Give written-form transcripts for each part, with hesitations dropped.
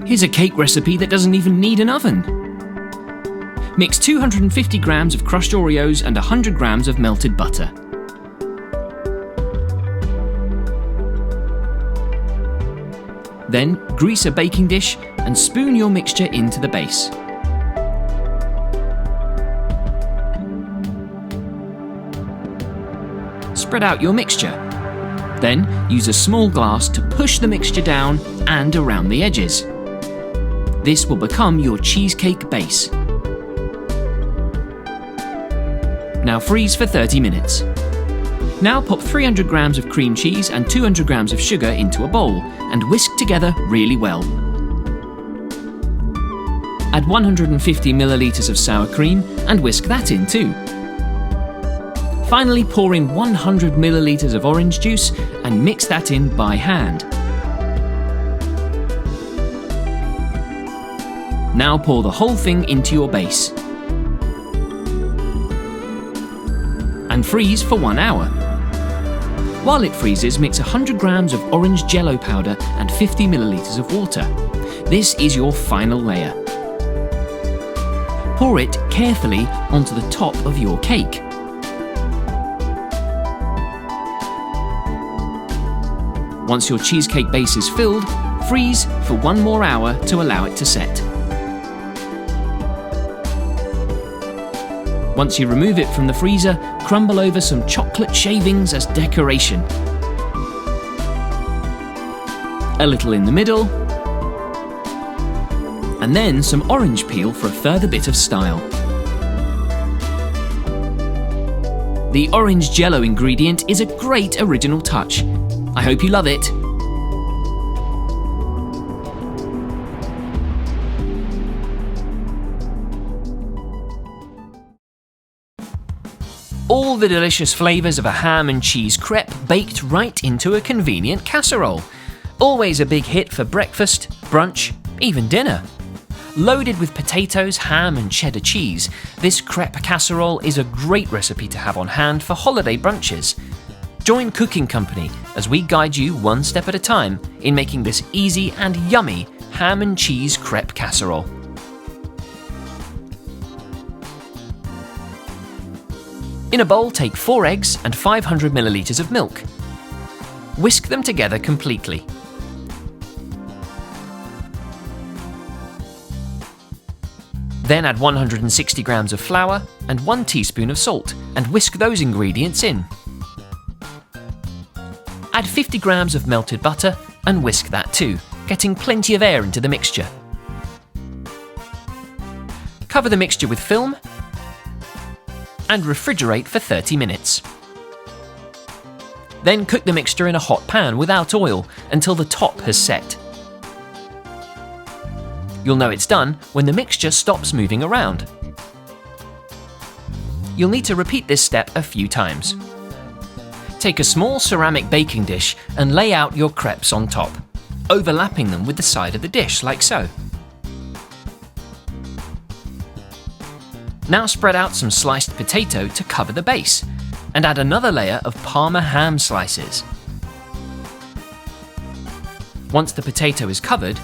Here's a cake recipe that doesn't even need an oven. Mix 250 grams of crushed Oreos and 100 grams of melted butter. Then grease a baking dish and spoon your mixture into the base. Spread out your mixture. Then use a small glass to push the mixture down and around the edges. This will become your cheesecake base. Now freeze for 30 minutes. Now pop 300 grams of cream cheese and 200 grams of sugar into a bowl and whisk together really well. Add 150 milliliters of sour cream and whisk that in too. Finally, pour in 100 milliliters of orange juice and mix that in by hand. Now pour the whole thing into your base. And freeze for 1 hour. While it freezes, mix 100 grams of orange jello powder and 50 milliliters of water. This is your final layer. Pour it carefully onto the top of your cake. Once your cheesecake base is filled, freeze for 1 more hour to allow it to set. Once you remove it from the freezer, crumble over some chocolate shavings as decoration. A little in the middle, and then some orange peel for a further bit of style. The orange jello ingredient is a great original touch. I hope you love it. All the delicious flavours of a ham and cheese crepe baked right into a convenient casserole. Always a big hit for breakfast, brunch, even dinner. Loaded with potatoes, ham and cheddar cheese, this crepe casserole is a great recipe to have on hand for holiday brunches. Join Cooking Company as we guide you one step at a time in making this easy and yummy ham and cheese crepe casserole. In a bowl, take 4 eggs and 500 milliliters of milk. Whisk them together completely. Then add 160 grams of flour and 1 teaspoon of salt and whisk those ingredients in. Add 50 grams of melted butter and whisk that too, getting plenty of air into the mixture. Cover the mixture with film and refrigerate for 30 minutes. Then cook the mixture in a hot pan without oil until the top has set. You'll know it's done when the mixture stops moving around. You'll need to repeat this step a few times. Take a small ceramic baking dish and lay out your crepes on top, overlapping them with the side of the dish like so. Now spread out some sliced potato to cover the base and add another layer of Parma ham slices. Once the potato is covered,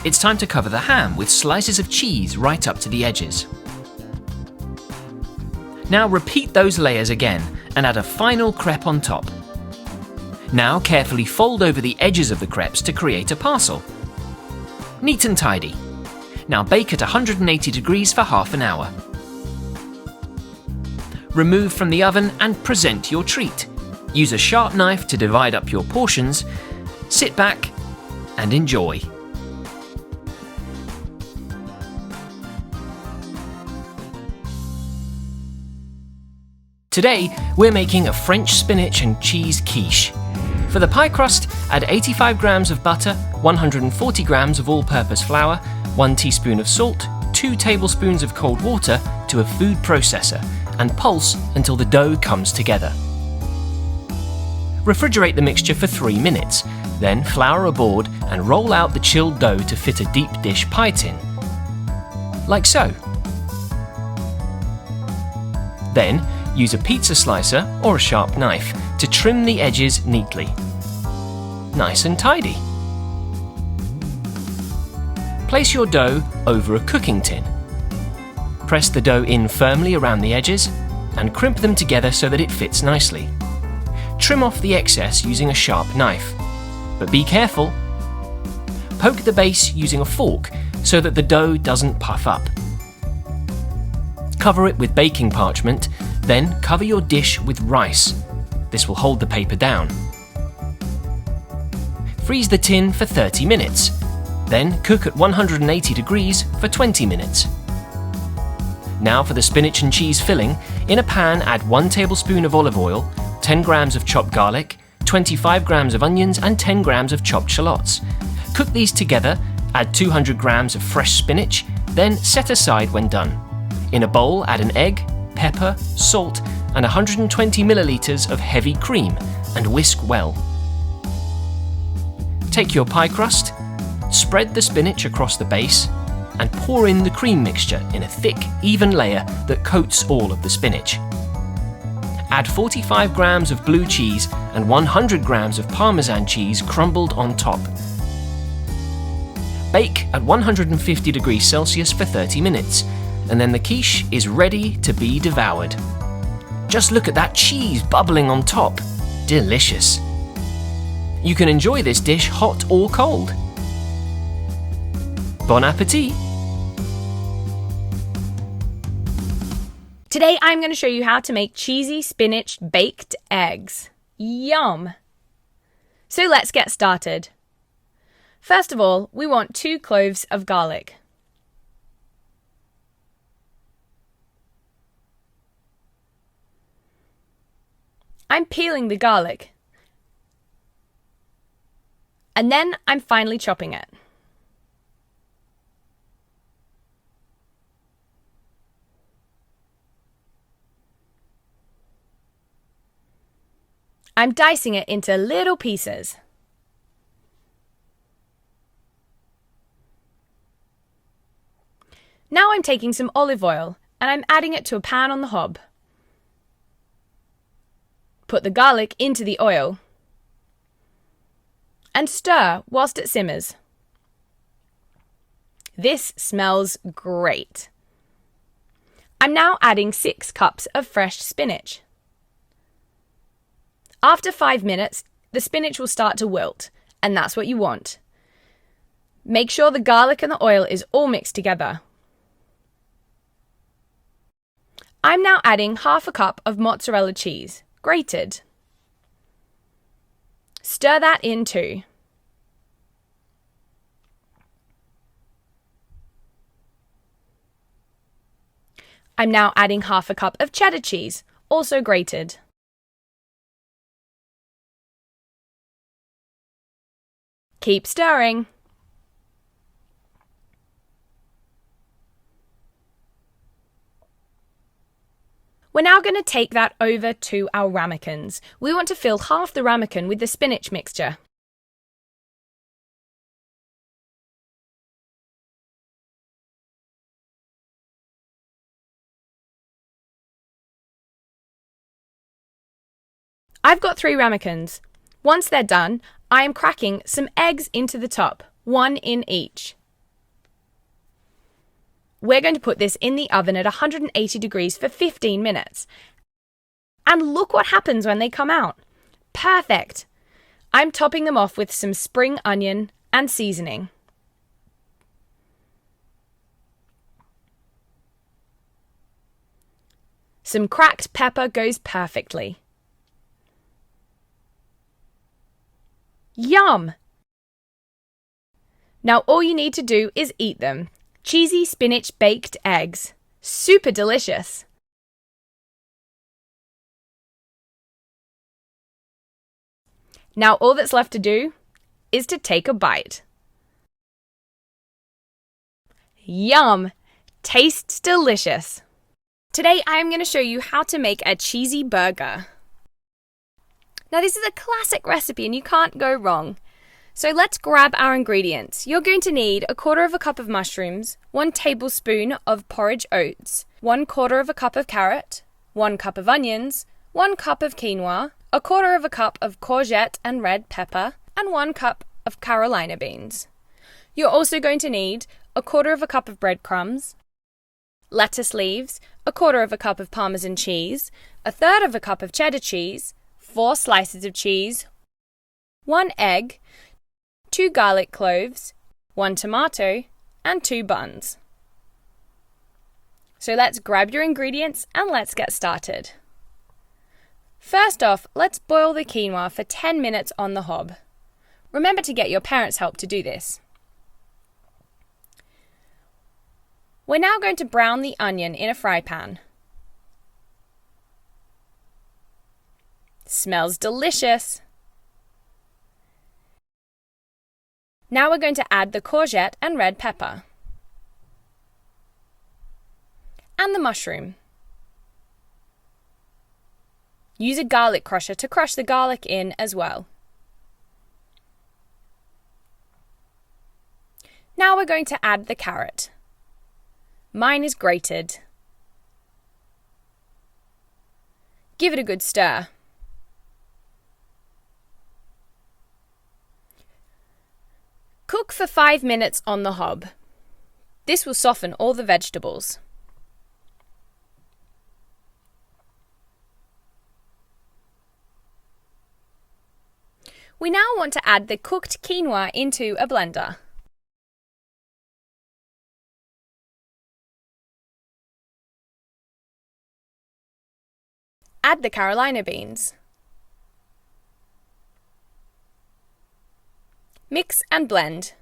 it's time to cover the ham with slices of cheese right up to the edges. Now repeat those layers again and add a final crepe on top. Now carefully fold over the edges of the crepes to create a parcel. Neat and tidy. Now bake at 180 degrees for half an hour. Remove from the oven and present your treat. Use a sharp knife to divide up your portions. Sit back and enjoy. Today, we're making a French spinach and cheese quiche. For the pie crust, add 85 grams of butter, 140 grams of all-purpose flour, 1 teaspoon of salt, 2 tablespoons of cold water to a food processor, and pulse until the dough comes together. Refrigerate the mixture for 3 minutes, then flour a board and roll out the chilled dough to fit a deep dish pie tin. Like so. Then, use a pizza slicer or a sharp knife to trim the edges neatly. Nice and tidy. Place your dough over a cooking tin. Press the dough in firmly around the edges and crimp them together so that it fits nicely. Trim off the excess using a sharp knife, but be careful. Poke the base using a fork so that the dough doesn't puff up. Cover it with baking parchment, then cover your dish with rice. This will hold the paper down. Freeze the tin for 30 minutes, then cook at 180 degrees for 20 minutes. Now for the spinach and cheese filling. In a pan, add 1 tablespoon of olive oil, 10 grams of chopped garlic, 25 grams of onions and 10 grams of chopped shallots. Cook these together, add 200 grams of fresh spinach, then set aside when done. In a bowl, add an egg, pepper, salt and 120 milliliters of heavy cream and whisk well. Take your pie crust, spread the spinach across the base and pour in the cream mixture in a thick, even layer that coats all of the spinach. Add 45 grams of blue cheese and 100 grams of Parmesan cheese crumbled on top. Bake at 150 degrees Celsius for 30 minutes, and then the quiche is ready to be devoured. Just look at that cheese bubbling on top. Delicious. You can enjoy this dish hot or cold. Bon appétit! Today I'm going to show you how to make cheesy spinach baked eggs. Yum! So let's get started. First of all, we want 2 cloves of garlic. I'm peeling the garlic. And then I'm finely chopping it. I'm dicing it into little pieces. Now I'm taking some olive oil and I'm adding it to a pan on the hob. Put the garlic into the oil and stir whilst it simmers. This smells great. I'm now adding 6 cups of fresh spinach. After 5 minutes, the spinach will start to wilt, and that's what you want. Make sure the garlic and the oil is all mixed together. I'm now adding half a cup of mozzarella cheese, grated. Stir that in too. I'm now adding half a cup of cheddar cheese, also grated. Keep stirring. We're now going to take that over to our ramekins. We want to fill half the ramekin with the spinach mixture. I've got 3 ramekins. Once they're done, I am cracking some eggs into the top, 1 in each. We're going to put this in the oven at 180 degrees for 15 minutes. And look what happens when they come out. Perfect! I'm topping them off with some spring onion and seasoning. Some cracked pepper goes perfectly. Yum! Now all you need to do is eat them. Cheesy spinach baked eggs. Super delicious! Now all that's left to do is to take a bite. Yum! Tastes delicious! Today I am going to show you how to make a cheesy burger. Now this is a classic recipe and you can't go wrong. So let's grab our ingredients. You're going to need 1/4 cup of mushrooms, 1 tablespoon of porridge oats, 1/4 cup of carrot, 1 cup of onions, 1 cup of quinoa, 1/4 cup of courgette and red pepper, and 1 cup of Carolina beans. You're also going to need 1/4 cup of breadcrumbs, lettuce leaves, 1/4 cup of Parmesan cheese, 1/3 cup of cheddar cheese, 4 slices of cheese, 1 egg, 2 garlic cloves, 1 tomato, and 2 buns. So let's grab your ingredients and let's get started. First off, let's boil the quinoa for 10 minutes on the hob. Remember to get your parents' help to do this. We're now going to brown the onion in a fry pan. Smells delicious! Now we're going to add the courgette and red pepper. And the mushroom. Use a garlic crusher to crush the garlic in as well. Now we're going to add the carrot. Mine is grated. Give it a good stir. Cook for 5 minutes on the hob. This will soften all the vegetables. We now want to add the cooked quinoa into a blender. Add the Carolina beans. Mix and blend.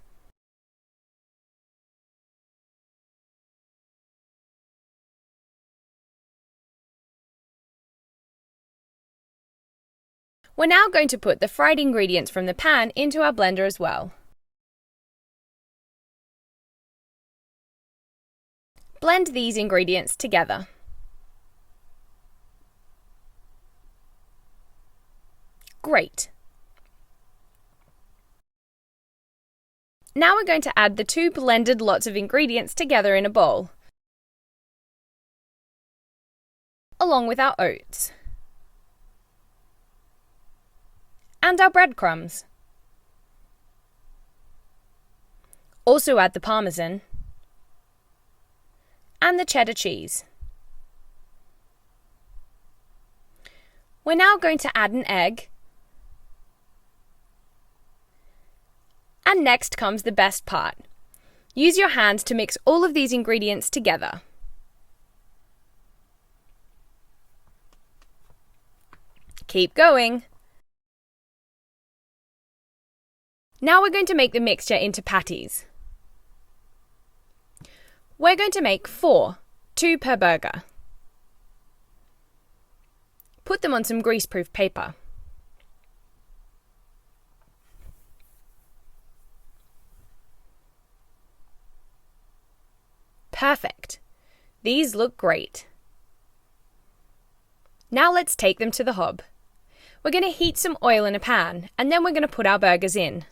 We're now going to put the fried ingredients from the pan into our blender as well. Blend these ingredients together. Great! Now we're going to add the 2 blended lots of ingredients together in a bowl, along with our oats. And our breadcrumbs. Also add the Parmesan and the cheddar cheese. We're now going to add an egg. And next comes the best part. Use your hands to mix all of these ingredients together. Keep going. Now we're going to make the mixture into patties. We're going to make 4, 2 per burger. Put them on some greaseproof paper. Perfect! These look great. Now let's take them to the hob. We're going to heat some oil in a pan and then we're going to put our burgers in.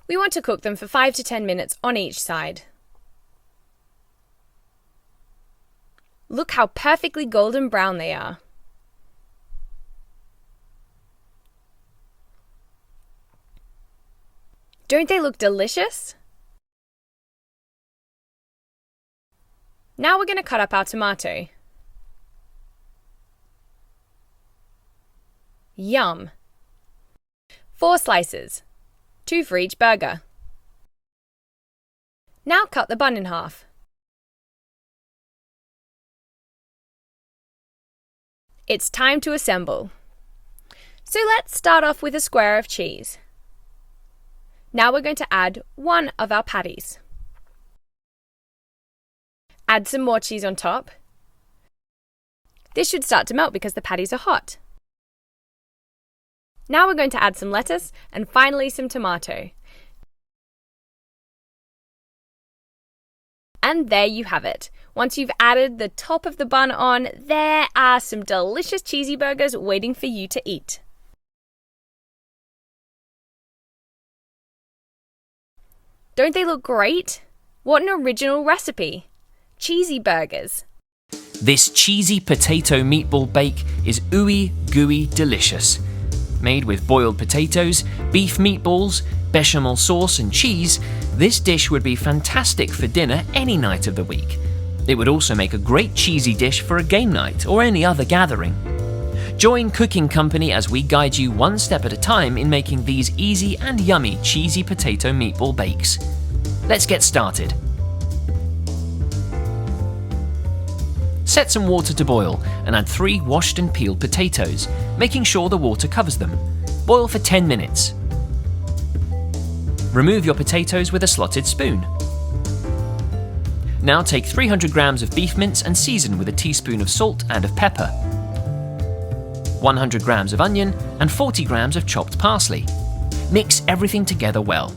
We want to cook them for 5 to 10 minutes on each side. Look how perfectly golden brown they are. Don't they look delicious? Now we're going to cut up our tomato. Yum! 4 slices, 2 for each burger. Now cut the bun in half. It's time to assemble. So let's start off with a square of cheese. Now we're going to add 1 of our patties. Add some more cheese on top. This should start to melt because the patties are hot. Now we're going to add some lettuce and finally some tomato. And there you have it. Once you've added the top of the bun on, there are some delicious cheesy burgers waiting for you to eat. Don't they look great? What an original recipe! Cheesy burgers. This cheesy potato meatball bake is ooey gooey delicious. Made with boiled potatoes, beef meatballs, bechamel sauce and cheese, this dish would be fantastic for dinner any night of the week. It would also make a great cheesy dish for a game night or any other gathering. Join Cooking Company as we guide you one step at a time in making these easy and yummy cheesy potato meatball bakes. Let's get started. Set some water to boil and add 3 washed and peeled potatoes, making sure the water covers them. Boil for 10 minutes. Remove your potatoes with a slotted spoon. Now take 300 grams of beef mince and season with a teaspoon of salt and of pepper, 100 grams of onion and 40 grams of chopped parsley. Mix everything together well.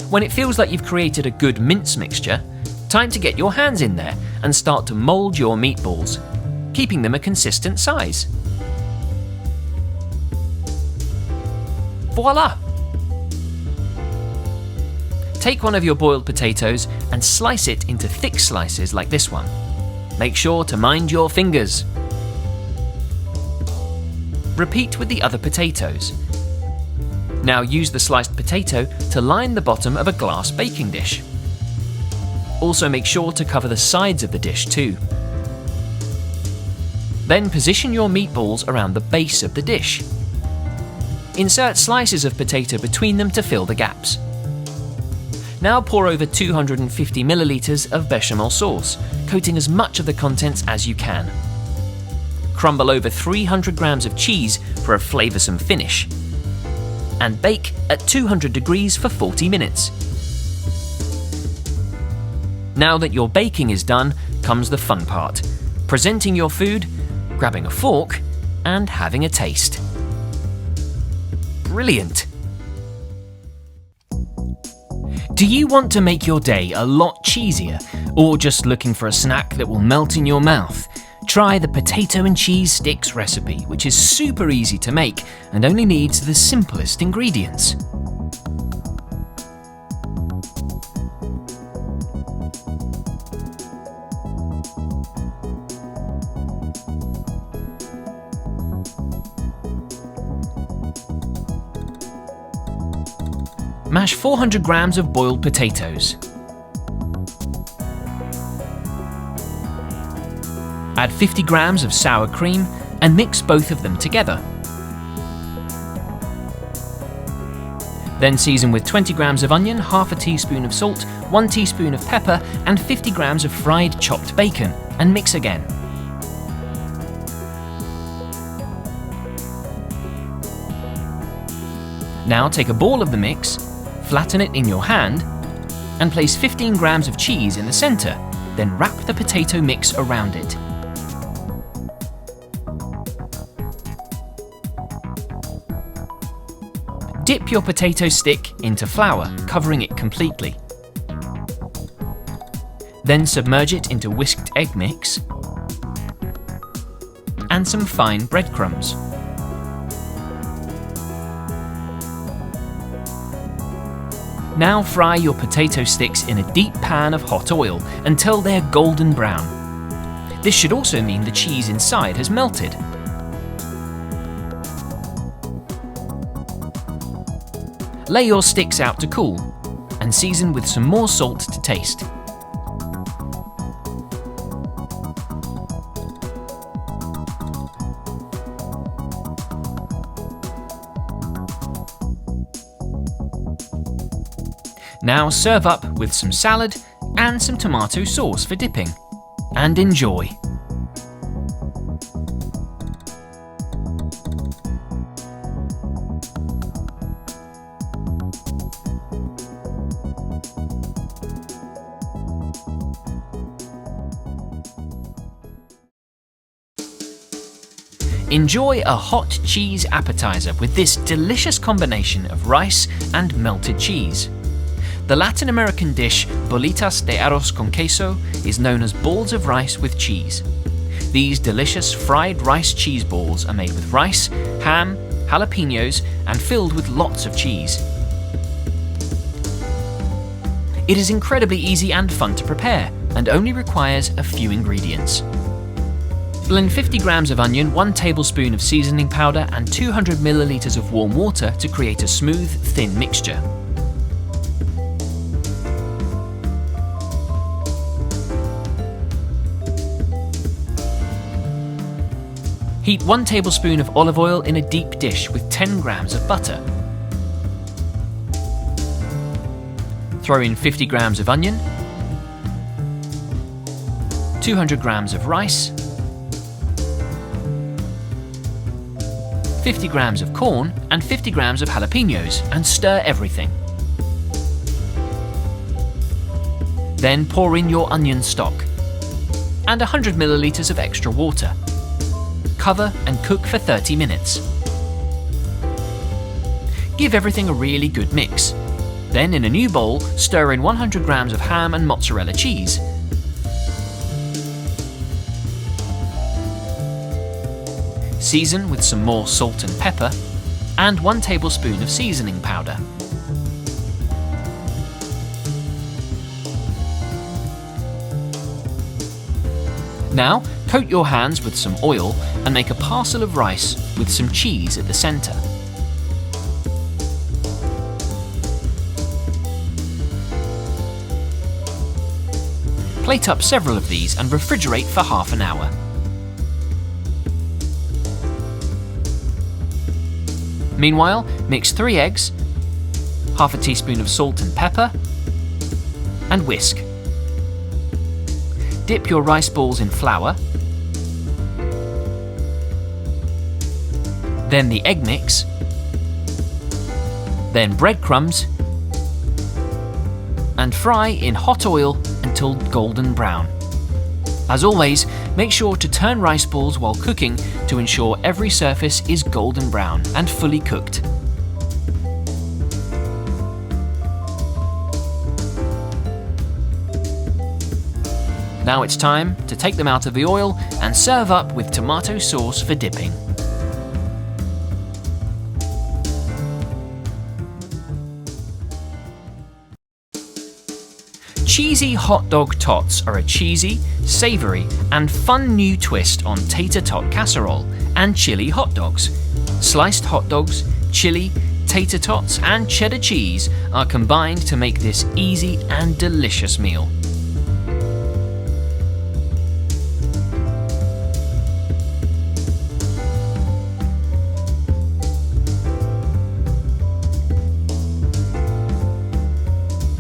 When it feels like you've created a good mince mixture, time to get your hands in there and start to mould your meatballs, keeping them a consistent size. Voila! Take one of your boiled potatoes and slice it into thick slices like this one. Make sure to mind your fingers. Repeat with the other potatoes. Now use the sliced potato to line the bottom of a glass baking dish. Also make sure to cover the sides of the dish too. Then position your meatballs around the base of the dish. Insert slices of potato between them to fill the gaps. Now pour over 250 milliliters of bechamel sauce, coating as much of the contents as you can. Crumble over 300 grams of cheese for a flavoursome finish. And bake at 200 degrees for 40 minutes. Now that your baking is done, comes the fun part. Presenting your food, grabbing a fork, and having a taste. Brilliant! Do you want to make your day a lot cheesier, or just looking for a snack that will melt in your mouth? Try the potato and cheese sticks recipe, which is super easy to make and only needs the simplest ingredients. Mash 400 grams of boiled potatoes. Add 50 grams of sour cream and mix both of them together. Then season with 20 grams of onion, half a teaspoon of salt, 1 teaspoon of pepper and 50 grams of fried chopped bacon and mix again. Now take a ball of the mix, flatten it in your hand, and place 15 grams of cheese in the center, then wrap the potato mix around it. Dip your potato stick into flour, covering it completely. Then submerge it into whisked egg mix and some fine breadcrumbs. Now fry your potato sticks in a deep pan of hot oil until they're golden brown. This should also mean the cheese inside has melted. Lay your sticks out to cool and season with some more salt to taste. Now serve up with some salad and some tomato sauce for dipping. And enjoy! Enjoy a hot cheese appetizer with this delicious combination of rice and melted cheese. The Latin American dish bolitas de arroz con queso is known as balls of rice with cheese. These delicious fried rice cheese balls are made with rice, ham, jalapenos, and filled with lots of cheese. It is incredibly easy and fun to prepare, and only requires a few ingredients. Blend 50 grams of onion, 1 tablespoon of seasoning powder and 200 milliliters of warm water to create a smooth, thin mixture. Heat 1 tablespoon of olive oil in a deep dish with 10 grams of butter. Throw in 50 grams of onion, 200 grams of rice, 50 grams of corn and 50 grams of jalapenos and stir everything. Then pour in your onion stock and 100 milliliters of extra water. Cover and cook for 30 minutes. Give everything a really good mix. Then in a new bowl, stir in 100 grams of ham and mozzarella cheese. Season with some more salt and pepper and 1 tablespoon of seasoning powder. Now, coat your hands with some oil and make a parcel of rice with some cheese at the centre. Plate up several of these and refrigerate for half an hour. Meanwhile, mix 3 eggs, half a teaspoon of salt and pepper, and whisk. Dip your rice balls in flour, then the egg mix, then breadcrumbs, and fry in hot oil until golden brown. As always, make sure to turn rice balls while cooking to ensure every surface is golden brown and fully cooked. Now it's time to take them out of the oil and serve up with tomato sauce for dipping. Cheesy hot dog tots are a cheesy, savoury and fun new twist on tater tot casserole and chili hot dogs. Sliced hot dogs, chili, tater tots and cheddar cheese are combined to make this easy and delicious meal.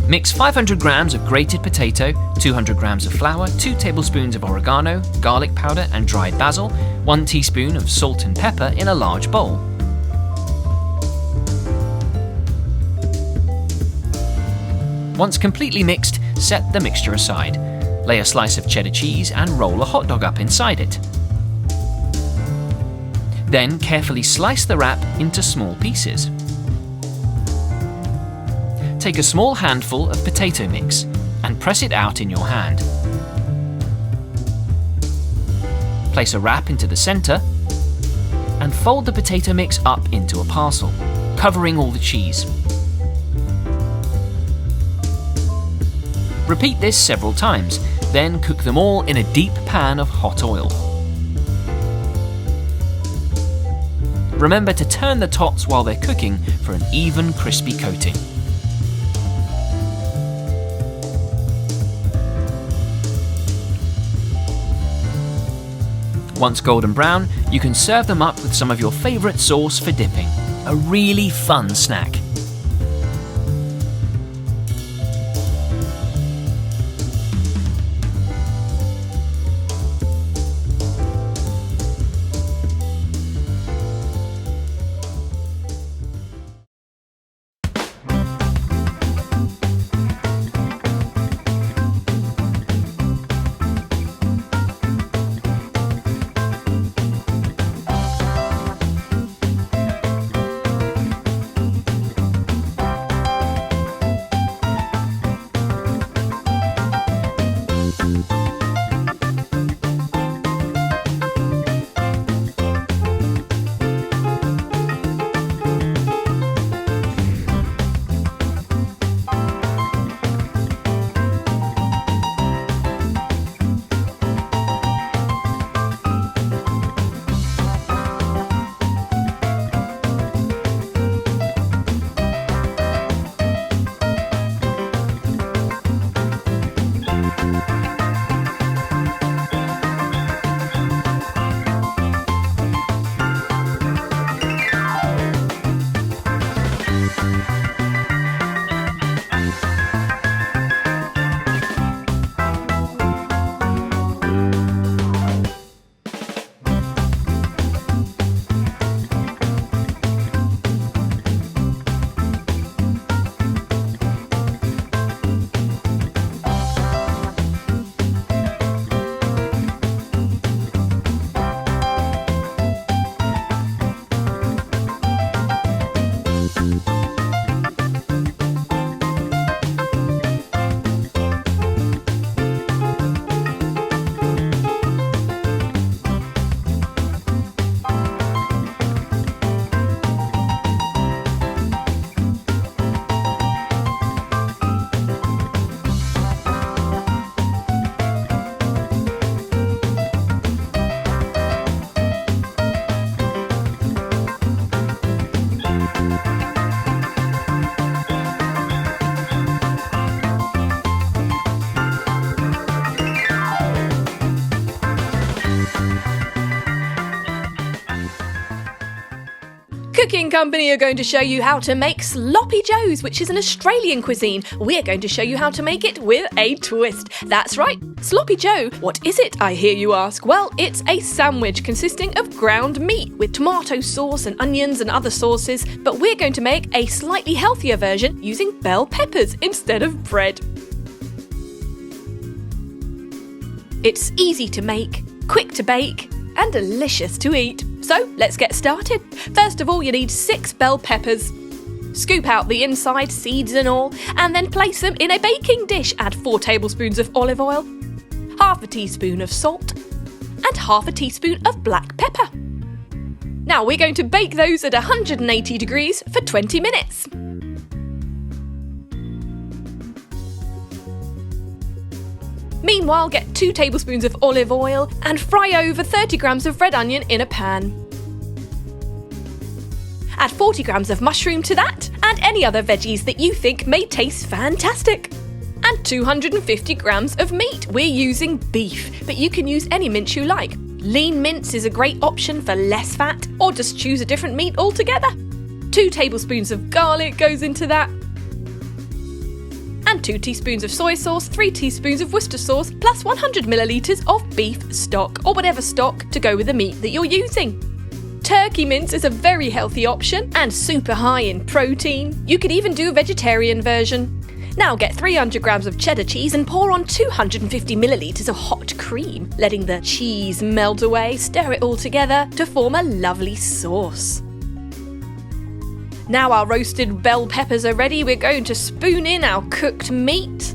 Mix 500 grams of grated potato, 200 grams of flour, 2 tablespoons of oregano, garlic powder and dried basil, 1 teaspoon of salt and pepper in a large bowl. Once completely mixed, set the mixture aside. Lay a slice of cheddar cheese and roll a hot dog up inside it. Then carefully slice the wrap into small pieces. Take a small handful of potato mix and press it out in your hand. Place a wrap into the centre and fold the potato mix up into a parcel, covering all the cheese. Repeat this several times, then cook them all in a deep pan of hot oil. Remember to turn the tots while they're cooking for an even crispy coating. Once golden brown, you can serve them up with some of your favourite sauce for dipping. A really fun snack. Cooking Company are going to show you how to make sloppy joes, which is an Australian cuisine. We're going to show you how to make it with a twist. That's right, sloppy joe. What is it, I hear you ask? Well, it's a sandwich consisting of ground meat with tomato sauce and onions and other sauces, but we're going to make a slightly healthier version using bell peppers instead of bread. It's easy to make, quick to bake, and delicious to eat. So let's get started. First of all, you need 6 bell peppers. Scoop out the inside, seeds and all, and then place them in a baking dish. Add 4 tablespoons of olive oil, half a teaspoon of salt, and half a teaspoon of black pepper. Now we're going to bake those at 180 degrees for 20 minutes. Meanwhile, get 2 tablespoons of olive oil and fry over 30 grams of red onion in a pan. Add 40 grams of mushroom to that and any other veggies that you think may taste fantastic. And 250 grams of meat. We're using beef, but you can use any mince you like. Lean mince is a great option for less fat, or just choose a different meat altogether. 2 tablespoons of garlic goes into that. And 2 teaspoons of soy sauce, 3 teaspoons of Worcester sauce, plus 100 millilitres of beef stock, or whatever stock to go with the meat that you're using. Turkey mince is a very healthy option and super high in protein. You could even do a vegetarian version. Now get 300 grams of cheddar cheese and pour on 250 millilitres of hot cream, letting the cheese melt away. Stir it all together to form a lovely sauce. Now our roasted bell peppers are ready, we're going to spoon in our cooked meat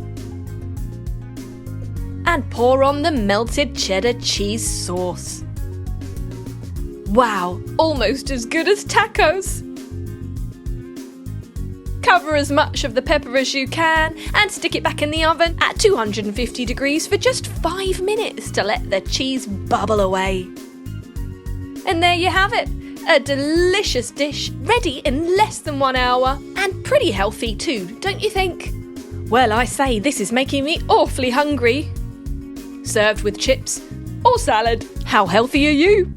and pour on the melted cheddar cheese sauce. Wow, almost as good as tacos! Cover as much of the pepper as you can and stick it back in the oven at 250 degrees for just 5 minutes to let the cheese bubble away. And there you have it! A delicious dish, ready in less than 1 hour, and pretty healthy too, don't you think? Well, I say, this is making me awfully hungry. Served with chips or salad. How healthy are you?